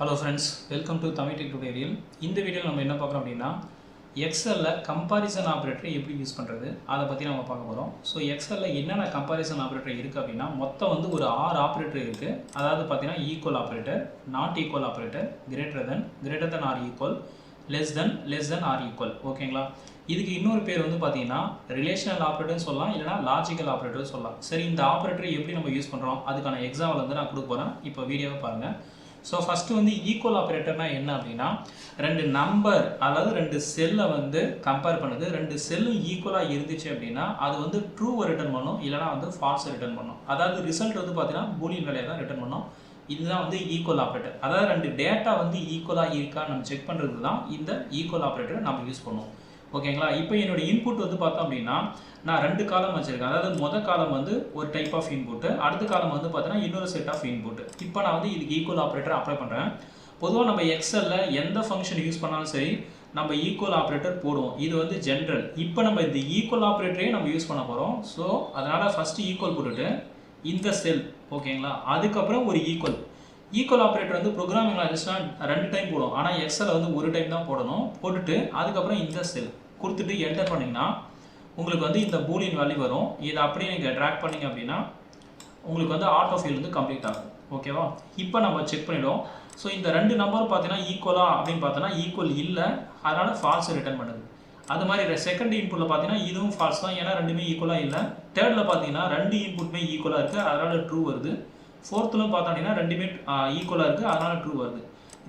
Hello friends, welcome to Tamil Tech Tutorial. இந்த வீடியோல நம்ம என்ன பார்க்கறோம் அப்படினா Excel ல comparison operator எப்படி யூஸ் பண்றது அத பத்தி நம்ம பார்க்க போறோம். சோ Excel ல என்னென்ன comparison operator இருக்கு அப்படினா மொத்தம் வந்து ஒரு 6 ஆபரேட்டர் இருக்கு. அதாவது பாத்தீங்கன்னா equal operator, not equal operator, greater than or equal, less than or equal. ஓகேங்களா? இதுக்கு இன்னொரு பேர் வந்து பாத்தீங்கன்னா ரிலேஷனல் ஆபரேட்டர்னு சொல்லலாம் இல்லனா லாஜிக்கல் ஆபரேட்டர் சொல்லலாம். சரி இந்த ஆபரேட்டரை எப்படி நம்ம யூஸ் பண்றோம் அதுக்கான எக்ஸாம்பிள் வந்து நான் கொடுக்க போறேன். இப்போ வீடியோவை பாருங்க. So first வந்து equal operator னா என்ன அப்படினா ரெண்டு நம்பர் அதாவது ரெண்டு செல்லை வந்து கம்பேர் பண்ணுது. ரெண்டு செல்லும் ஈக்குவலா இருந்துச்சு அப்படினா அது வந்து ட்ரூ ரிட்டர்ன் பண்ணும் இல்லனா வந்து ஃபால்ஸ் ரிட்டர்ன் பண்ணும். அதாவது ரிசல்ட் வந்து பாத்தீங்கன்னா பூலியன் வேல்யூ தான் ரிட்டர்ன் பண்ணும். இதுதான் வந்து ஈக்குவல் ஆபரேட்டர். அதாவது ரெண்டு டேட்டா வந்து ஈக்குவலா இருக்கா நம்ம செக் பண்றதுக்கு தான் இந்த ஈக்குவல் ஆபரேட்டரை நம்ம யூஸ் பண்ணுவோம். ஓகேங்களா? இப்போ என்னோட இன்புட் வந்து பார்த்தோம் அப்படின்னா நான் ரெண்டு காலம் வச்சிருக்கேன். அதாவது முதல் காலம் வந்து ஒரு டைப் ஆஃப் இன்புட், அடுத்த காலம் வந்து பார்த்தீங்கன்னா இன்னொரு செட் ஆஃப் இன்புட். இப்போ நான் வந்து இதுக்கு ஈக்குவல் ஆபரேட்டர் அப்ளை பண்ணுறேன். பொதுவாக நம்ம எக்ஸல்ல எந்த ஃபங்க்ஷன் யூஸ் பண்ணாலும் சரி நம்ம ஈக்குவல் ஆபரேட்டர் போடுவோம். இது வந்து ஜென்ரல். இப்போ நம்ம இந்த ஈக்குவல் ஆபரேட்டரே நம்ம யூஸ் பண்ண போகிறோம். ஸோ அதனால் ஃபஸ்ட்டு ஈக்குவல் போட்டுட்டு இந்த செல் ஓகேங்களா, அதுக்கப்புறம் ஒரு ஈக்குவல் ஆபரேட்டர் வந்து ப்ரோக்ராமிங் லாங்குவேஜ்லாம் ரெண்டு டைம் போடும். ஆனால் எக்ஸலில் வந்து ஒரு டைம் தான் போடணும். போட்டுட்டு அதுக்கப்புறம் இந்த செல் கொடுத்துட்டு என்டர் பண்ணிங்கன்னா உங்களுக்கு வந்து இந்த பூலியன் வேல்யூ வரும். இதை அப்படியே நீங்கள் ட்ராக் பண்ணிங்க அப்படின்னா உங்களுக்கு வந்து ஆட்டோ ஃபில் வந்து கம்ப்ளீட் ஆகும். ஓகேவா? இப்போ நம்ம செக் பண்ணிவிடுவோம். ஸோ இந்த ரெண்டு நம்பரும் பார்த்தீங்கன்னா ஈக்குவலா அப்படின்னு பார்த்தோன்னா ஈக்குவல் இல்லை, அதனால் ஃபால்ஸ் ரிட்டர்ன் பண்ணுது. அது மாதிரி செகண்ட் இன்புட்டில் பார்த்தீங்கன்னா இதுவும் ஃபால்ஸ் தான், ஏன்னா ரெண்டுமே ஈக்குவலாக இல்லை. தேர்டில் பார்த்தீங்கன்னா ரெண்டு இன்புட்டுமே ஈக்குவலாக இருக்குது, அதனால் ட்ரூ வருது. ஃபோர்த்தில் பார்த்தோம் அப்படின்னா ரெண்டுமே ஈக்குவலாக இருக்குது, அதனால் ட்ரூ வருது.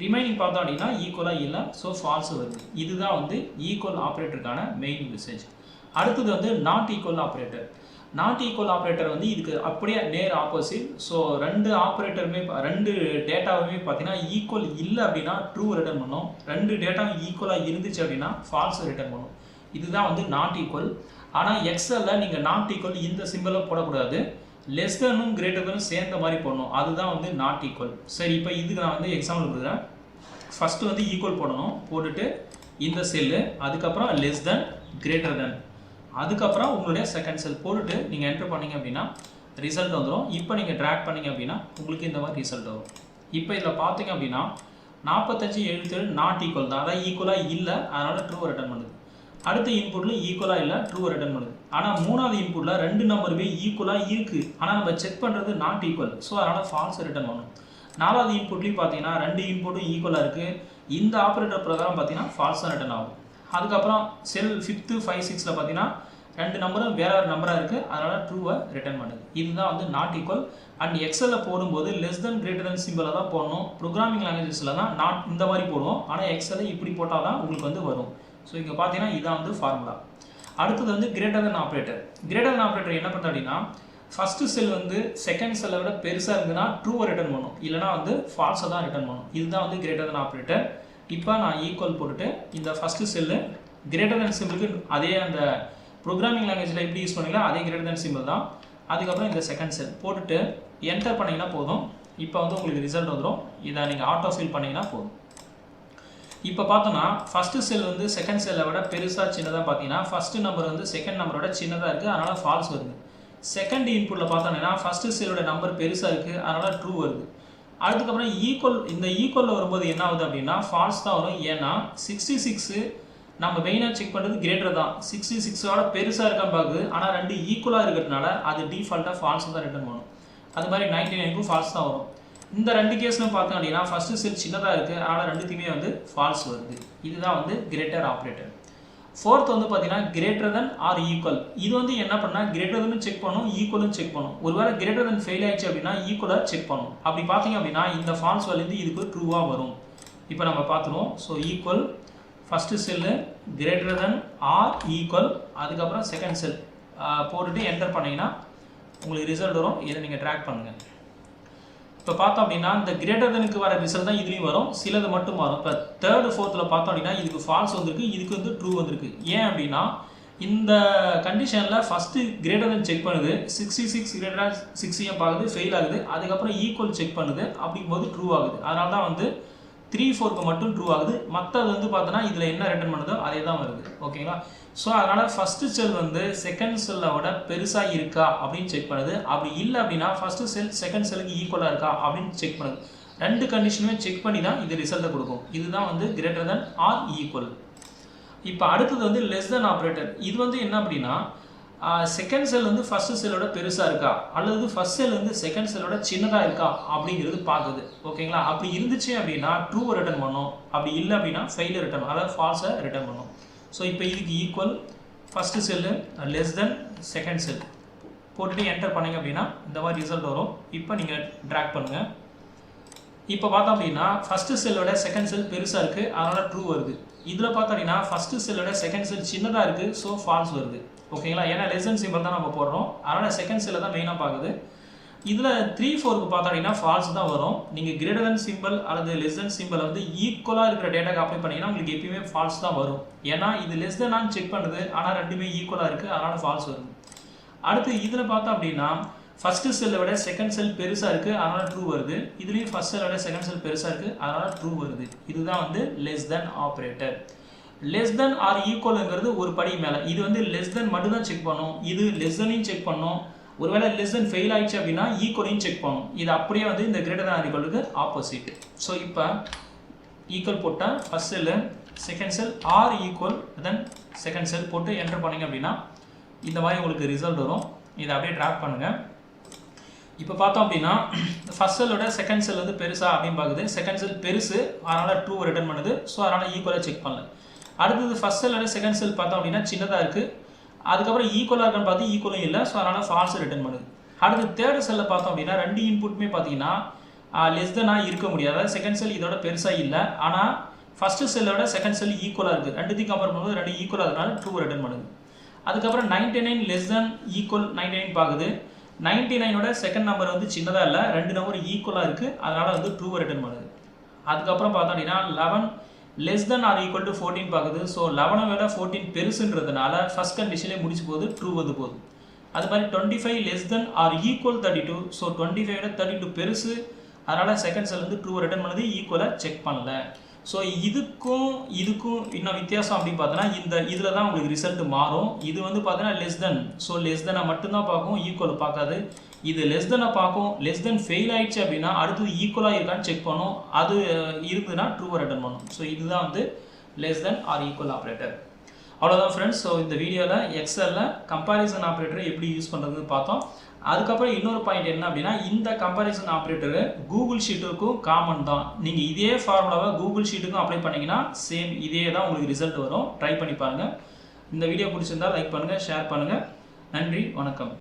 ரிமைனிங் பார்த்தோம் அப்படின்னா ஈக்குவலாக இல்லை, ஸோ ஃபால்ஸ் வருது. இதுதான் வந்து ஈக்குவல் ஆப்ரேட்டருக்கான மெயின் யூசேஜ். அடுத்தது வந்து not equal operator. Not equal operator வந்து இதுக்கு அப்படியே நேர் ஆப்போசிட். ஸோ ரெண்டு ஆப்ரேட்டருமே ரெண்டு டேட்டாவுமே பார்த்தீங்கன்னா ஈக்குவல் இல்லை அப்படின்னா ட்ரூ ரிட்டர்ன் பண்ணும், ரெண்டு டேட்டாவும் ஈக்குவலாக இருந்துச்சு அப்படின்னா ஃபால்ஸ் ரிட்டர்ன் பண்ணும். இதுதான் வந்து நாட் ஈக்குவல். ஆனால் எக்ஸல்ல நீங்கள் நாட் ஈக்குவல் இந்த சிம்பிளை போடக்கூடாது, லெஸ் தெனும் கிரேட்டர் தெனும் சேர்ந்த மாதிரி போடணும். அதுதான் வந்து நாட் ஈக்குவல். சரி, இப்போ இதுக்கு நான் வந்து எக்ஸாம்பிள் கொடுக்குறேன். ஃபஸ்ட்டு வந்து ஈக்குவல் போடணும், போட்டுட்டு இந்த செல்லு, அதுக்கப்புறம் லெஸ் தென் கிரேட்டர் தென், அதுக்கப்புறம் உங்களுடைய செகண்ட் செல் போட்டுட்டு நீங்கள் என்டர் பண்ணிங்க அப்படின்னா ரிசல்ட் வந்துடும். இப்போ நீங்கள் ட்ராக் பண்ணிங்க அப்படின்னா உங்களுக்கு இந்த மாதிரி ரிசல்ட் வரும். இப்போ இதில் பார்த்தீங்க அப்படின்னா 45 நாட் ஈக்குவல் தான், அதாவது ஈக்குவலாக இல்லை, அதனால் ட்ரூ ரிட்டர்ன் பண்ணுது. அடுத்த இன்புட்டில் ஈக்குவலாக இல்லை, ட்ரூ ரிட்டர்ன் பண்ணுது. ஆனால் மூணாவது இன்புட்டில் ரெண்டு நம்பருமே ஈக்குவலாக இருக்குது, ஆனால் நம்ம செக் பண்ணுறது நாட் ஈக்குவல், ஸோ அதனால் ஃபால்ஸ் ரிட்டர்ன் பண்ணும். நாலாவது இன்புட்லையும் பார்த்தீங்கன்னா ரெண்டு இன்புட்டும் ஈக்குவலாக இருக்குது, இந்த ஆப்ரேட்டர் பிரகாரம் பார்த்தீங்கன்னா ஃபால்ஸ் தான் ரிட்டர்ன் ஆகும். அதுக்கப்புறம் செல் 5th 5 6ல் பார்த்தீங்கன்னா ரெண்டு நம்பரும் வேற ஒரு நம்பராக இருக்குது, அதனால் ட்ரூவை ரிட்டர்ன் பண்ணுது. இதுதான் வந்து நாட் ஈக்குவல். அண்ட் எக்ஸலில் போடும்போது லெஸ் தென் கிரேட்டர் தென் சிம்பிளை தான் போடணும். ப்ரோக்ராமிங் லாங்குவேஜஸில் தான் நாட் இந்த மாதிரி போடுவோம், ஆனால் எக்ஸலில் இப்படி போட்டால் தான் உங்களுக்கு வந்து வரும். ஸோ இங்கே பார்த்தீங்கன்னா இதான் வந்து ஃபார்முலா. அடுத்தது வந்து greater than operator. Greater than operator என்ன பண்ணுறது அப்படின்னா ஃபஸ்ட்டு செல் வந்து செகண்ட் செல்லை விட பெருசாக இருந்ததுன்னா ட்ரூவை ரிட்டர்ன் பண்ணும், இல்லைனா வந்து ஃபால்ஸை தான் ரிட்டர்ன் பண்ணும். இதுதான் வந்து கிரேட்டர் தென் ஆப்ரேட்டர். இப்போ நான் ஈக்குவல் போட்டுட்டு இந்த ஃபஸ்ட்டு செல்லு கிரேட்டர் தென் சிம்பிளுக்கு அதே அந்த ப்ரோக்ராமிங் லாங்குவேஜில் எப்படி யூஸ் பண்ணீங்களோ அதே கிரேட்டர் தென் சிம்பிள் தான். அதுக்கப்புறம் இந்த செகண்ட் செல் போட்டுட்டு என்டர் பண்ணிங்கன்னா போதும். இப்போ வந்து உங்களுக்கு ரிசல்ட் வந்துடும். இதை நீங்கள் ஆட்டோ ஃபில் பண்ணிங்கன்னா போதும். இப்போ பார்த்தோன்னா ஃபஸ்ட்டு செல் வந்து செகண்ட் செல்லை விட பெருசாக சின்னதாக பார்த்தீங்கன்னா ஃபஸ்ட்டு நம்பர் வந்து செகண்ட் நம்பரோட சின்னதாக இருக்குது, அதனால் ஃபால்ஸ் வருது. செகண்ட் இன்புட்டில் பார்த்தோன்னா ஃபஸ்ட்டு செல்லோட நம்பர் பெருசாக இருக்குது, அதனால் ட்ரூ வருது. அதுக்கப்புறம் இந்த ஈக்குவலில் வரும்போது என்ன ஆகுது அப்படின்னா ஃபால்ஸ் தான் வரும். ஏன்னா 66 நம்ம மெயினாக செக் பண்ணுறது கிரேட்டர் தான், 66ஓட பெருசாக இருக்கான்னு பார்க்குது, ஆனால் ரெண்டு ஈக்குவலாக இருக்கிறதுனால அது டிஃபால்ட்டாக ஃபால்ஸ் தான் ரிட்டர்ன் பண்ணும். அது மாதிரி 99க்கும் ஃபால்ஸ் தான் வரும். இந்த ரெண்டு கேஸ்லும் பார்த்தோம் அப்படின்னா ஃபஸ்ட்டு செல் சின்னதாக இருக்குது, ஆனால் ரெண்டுத்தையுமே வந்து ஃபால்ஸ் வருது. இதுதான் வந்து கிரேட்டர் ஆப்ரேட்டர். ஃபோர்த் வந்து பார்த்தீங்கன்னா கிரேட்டர் தென் ஆர் ஈக்குவல். இது வந்து என்ன பண்ணால் கிரேட்டர் தென் செக் பண்ணும், ஈக்குவலும் செக் பண்ணும். ஒருவேளை கிரேட்டர் தென் ஃபெயில் ஆயிடுச்சு அப்படின்னா ஈக்குவலாக செக் பண்ணும். அப்படி பார்த்தீங்க அப்படின்னா இந்த ஃபால்ஸ் வேல்யூ இதுக்கு ட்ரூவாக வரும். இப்போ நம்ம பார்த்துருவோம். So equal first cell greater than or equal, அதுக்கப்புறம் செகண்ட் செல் போட்டுட்டு என்டர் பண்ணிங்கன்னா உங்களுக்கு ரிசல்ட் வரும். இதை நீங்கள் ட்ராக் பண்ணுங்கள். இப்போ பார்த்தோம் அப்படின்னா இந்த கிரேட்டர் தெனுக்கு வர ரிசல்ட் தான் இதுலேயும் வரும், சிலது மட்டும் வரும். இப்போ தேர்டு ஃபோர்த்தில் பார்த்தோம் அப்படின்னா இதுக்கு ஃபால்ஸ் வந்திருக்கு, இதுக்கு வந்து ட்ரூ வந்திருக்கு. ஏன் அப்படின்னா இந்த கண்டிஷனில் ஃபஸ்ட்டு கிரேட்டர் தென் செக் பண்ணுது, 66 கிரேட்டர் 60 பார்க்குது, ஃபெயில் ஆகுது. அதுக்கப்புறம் ஈக்குவல் செக் பண்ணுது, அப்படிங்கும்போது ட்ரூ ஆகுது. அதனால தான் வந்து 3 4க்கு மட்டும் ட்ரூ ஆகுது. மற்றது வந்து பார்த்தோன்னா இதில் என்ன ரிட்டர்ன் பண்ணுதோ அதே தான் வருது. ஓகேங்களா? ஸோ அதனால் ஃபஸ்ட்டு செல் வந்து செகண்ட் செல்லை விட பெருசாக இருக்கா அப்படின்னு செக் பண்ணுது. அப்படி இல்லை அப்படின்னா ஃபஸ்ட்டு செல் செகண்ட் செல்லுக்கு ஈக்குவலாக இருக்கா அப்படின்னு செக் பண்ணுது. ரெண்டு கண்டிஷனுமே செக் பண்ணி தான் இது ரிசல்ட்டை கொடுக்கும். இதுதான் வந்து கிரேட்டர் தென் ஆர் ஈக்குவல். இப்போ அடுத்தது வந்து லெஸ் தென் ஆப்ரேட்டர். இது வந்து என்ன அப்படின்னா செகண்ட் செல் வந்து ஃபர்ஸ்ட் செல்லோட பெருசாக இருக்கா அல்லது ஃபர்ஸ்ட் செல் வந்து செகண்ட் செல்லோட சின்னதாக இருக்கா அப்படிங்கிறது பார்க்குது. ஓகேங்களா? அப்படி இருந்துச்சு அப்படின்னா ட்ரூவை ரிட்டர்ன் பண்ணும், அப்படி இல்லை அப்படின்னா ஃபெயிலியர் ரிட்டர்ன், அதாவது ஃபால்ஸை ரிட்டர்ன் பண்ணும். ஸோ இப்போ இதுக்கு equal first cell less than second cell போட்டுட்டு என்டர் பண்ணிங்க அப்படின்னா இந்த மாதிரி ரிசல்ட் வரும். இப்போ நீங்கள் ட்ராக் பண்ணுங்கள். இப்போ பார்த்தோம் அப்படின்னா ஃபஸ்ட்டு செல்லோட செகண்ட் செல் பெருசாக இருக்குது, அதனால் ட்ரூ வருது. இதில் பார்த்தோம் அப்படின்னா ஃபஸ்ட்டு செல்லோட செகண்ட் செல் சின்னதாக இருக்குது, ஸோ ஃபால்ஸ் வருது. ஓகேங்களா? ஏன்னா லெஸ் தென் சிம்பிள் தான் நம்ம போடுறோம், அதனால் செகண்ட் செல்லை தான் மெயினாக பார்க்குது. இதில் 3-4க்கு பார்த்தோம் அப்படின்னா ஃபால்ஸ் தான் வரும். நீங்கள் கிரேட்டர் தென் சிம்பிள் அல்லது லெஸ் தென் சிம்பிள் வந்து ஈக்குவலாக இருக்கிற டேட்டாக்கு அப்ளை பண்ணிங்கன்னா உங்களுக்கு எப்பயுமே ஃபால்ஸ் தான் வரும். ஏன்னா இது லெஸ் தென் செக் பண்ணுது, ஆனால் ரெண்டுமே ஈக்குவலாக இருக்குது, அதனால் ஃபால்ஸ் வருது. அடுத்து இதில் பார்த்தோம் அப்படின்னா ஃபஸ்ட்டு செல்லை விட செகண்ட் செல் பெருசாக இருக்குது, அதனால் ட்ரூ வருது. இதுலேயும் ஃபஸ்ட் செல்லை விட செகண்ட் செல் பெருசாக இருக்குது, அதனால் ட்ரூ வருது. இதுதான் வந்து less than operator. Less than or ஈக்குவலுங்கிறது ஒரு படி மேலே. இது வந்து லெஸ் தென் மட்டும் தான் செக் பண்ணும், இது லெஸ் தென்னையும் செக் பண்ணும். ஒருவேளை லெஸ் தென் ஃபெயில் ஆயிடுச்சு அப்படின்னா ஈக்குவலையும் செக் பண்ணும். இது அப்படியே வந்து இந்த கிரேட்டர் தென் ஆர் ஈக்குவலுக்கு ஆப்போசிட். ஸோ இப்போ ஈக்குவல் போட்டால் first cell second cell or equal than second cell போட்டு என்டர் பண்ணிங்க அப்படின்னா இந்த மாதிரி உங்களுக்கு ரிசல்ட் வரும். இதை அப்படியே ட்ராக் பண்ணுங்கள். இப்போ பார்த்தோம் அப்படின்னா ஃபஸ்ட் செல்லோட செகண்ட் செல் வந்து பெருசா அப்படின்னு பார்க்குது. செகண்ட் செல் பெருசு, அதனால் ட்ரூ ரிட்டர்ன் பண்ணுது. ஸோ அதனால் ஈக்குவலாக செக் பண்ணல. அடுத்தது ஃபஸ்ட் செல்லோட செகண்ட் செல் பார்த்தோம் அப்படின்னா சின்னதாக இருக்குது, அதுக்கப்புறம் ஈக்குவலாக இருக்குன்னு பார்த்து ஈக்குவலும் இல்லை, ஸோ அதனால் ஃபால்ஸ் ரிட்டர்ன் பண்ணுது. அடுத்து தேர்ட் செல்லில் பார்த்தோம் அப்படின்னா ரெண்டு இன்புட்டுமே பார்த்தீங்கன்னா லெஸ் தென்னாக இருக்க முடியாது. அதாவது செகண்ட் செல் இதோட பெருசாக இல்லை, ஆனால் ஃபஸ்ட்டு செல்லோட செகண்ட் செல் ஈக்குவலாக இருக்குது. ரெண்டுத்தையும் கம்பேர் பண்ணும்போது ரெண்டு ஈக்குவலாக இருக்கிறனால ட்ரூ ரிட்டர்ன் பண்ணுது. அதுக்கப்புறம் 99 லெஸ் தென் ஈக்குவல் 99 பார்க்குது. 99ஓட செகண்ட் நம்பர் வந்து சின்னதாக இல்லை, ரெண்டு நம்பர் ஈக்குவலாக இருக்குது, அதனால் வந்து ட்ரூவை ரிட்டர்ன் பண்ணுது. அதுக்கப்புறம் பார்த்தோம் அப்படின்னா 11 less than or equal to 14 பார்க்குது. ஸோ 11 விட 14 பெருசுன்றதுனால ஃபஸ்ட் கண்டிஷன்லேயே முடிச்சு போகுது, ட்ரூ வந்து போகுது. அது மாதிரி 25 less than or equal 32. So 25 விட 32 பெருசு, அதனால் செகண்ட் செல் வந்து ட்ரூவை ரிட்டர்ன் பண்ணுது, ஈக்குவலாக செக் பண்ணல. ஸோ இதுக்கும் இன்னும் வித்தியாசம் அப்படின்னு பார்த்தோன்னா இதில் தான் உங்களுக்கு ரிசல்ட் மாறும். இது வந்து பார்த்தீங்கன்னா லெஸ் தென், ஸோ லெஸ் தெனை மட்டும்தான் பார்க்கும், ஈக்குவல் பார்க்காது. இது லெஸ் தெனை பார்க்கும், லெஸ் தென் ஃபெயில் ஆயிடுச்சு அப்படின்னா அடுத்தது ஈக்குவலாக இருக்கான்னு செக் பண்ணும், அது இருக்குதுன்னா ட்ரூவை ரிட்டர்ன் பண்ணும். ஸோ இதுதான் வந்து less than or equal operator. அவ்வளோதான் ஃப்ரெண்ட்ஸ். ஸோ இந்த வீடியோவில் எக்ஸலில் கம்பேரிசன் ஆப்ரேட்டரை எப்படி யூஸ் பண்ணுறதுன்னு பார்த்தோம். அதுக்கப்புறம் இன்னொரு பாயிண்ட் என்ன அப்படின்னா இந்த கம்பேரிசன் ஆப்ரேட்டரு கூகுள் ஷீட்டுக்கும் காமன் தான். நீங்கள் இதே ஃபார்முலாவை கூகுள் ஷீட்டுக்கும் அப்ளை பண்ணிங்கன்னா சேம் இதே தான் உங்களுக்கு ரிசல்ட் வரும். ட்ரை பண்ணி பாருங்கள். இந்த வீடியோ பிடிச்சிருந்தால் லைக் பண்ணுங்கள், ஷேர் பண்ணுங்கள். நன்றி, வணக்கம்.